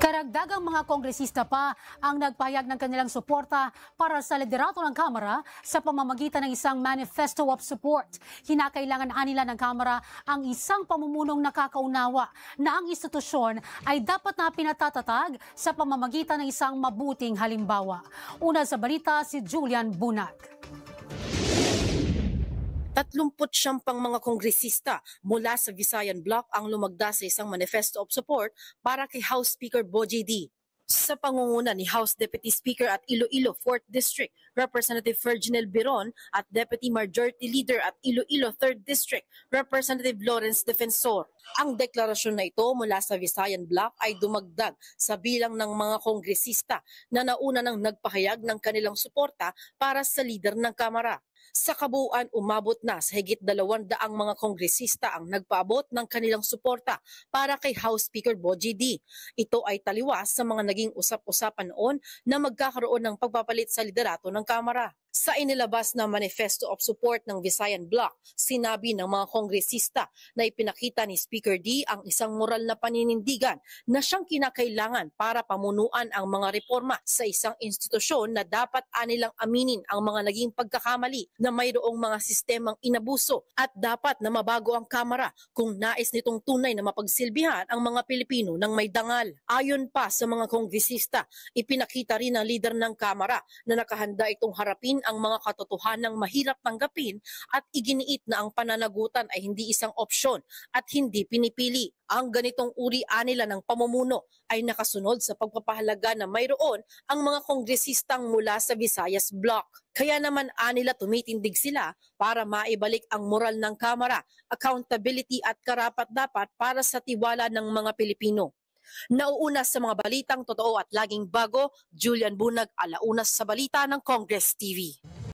Karagdagang mga kongresista pa ang nagpahayag ng kanilang suporta para sa liderato ng Kamara sa pamamagitan ng isang manifesto of support. Kinakailangan nila ng Kamara ang isang pamumunong nakakaunawa na ang institusyon ay dapat na pinatatatag sa pamamagitan ng isang mabuting halimbawa. Una sa balita si Julian Bunag. 39 pang mga kongresista mula sa Visayan Bloc ang lumagda sa isang manifesto of support para kay House Speaker Bogie D. Sa pangunguna ni House Deputy Speaker at Iloilo 4th District, Representative Virginel Biron at Deputy Majority Leader at Iloilo 3rd District, Representative Lawrence Defensor. Ang deklarasyon na ito mula sa Visayan Bloc ay dumagdag sa bilang ng mga kongresista na nauna nang nagpahayag ng kanilang suporta para sa leader ng Kamara. Sa kabuuan, umabot na sa higit 200 mga kongresista ang nagpaabot ng kanilang suporta para kay House Speaker Bogie D. Ito ay taliwas sa mga naging usap-usapan noon na magkakaroon ng pagpapalit sa liderato ng Kamara. Sa inilabas na manifesto of support ng Visayan Bloc, sinabi ng mga kongresista na ipinakita ni Speaker D ang isang moral na paninindigan na siyang kinakailangan para pamunuan ang mga reforma sa isang institusyon na dapat anilang aminin ang mga naging pagkakamali na mayroong mga sistemang inabuso at dapat na mabago ang Kamara kung nais nitong tunay na mapagsilbihan ang mga Pilipino ng may dangal. Ayon pa sa mga kongresista, ipinakita rin ng leader ng Kamara na nakahanda itong harapin ang mga katotohanang mahirap tanggapin at iginiit na ang pananagutan ay hindi isang opsyon at hindi pinipili. Ang ganitong uri anila ng pamumuno ay nakasunod sa pagpapahalaga na mayroon ang mga kongresistang mula sa Visayas Bloc. Kaya naman anila tumitindig sila para maibalik ang moral ng Kamara, accountability at karapat-dapat para sa tiwala ng mga Pilipino. Nauuna sa mga balitang totoo at laging bago, Julian Bunag, Alaunas sa Balita ng Congress TV.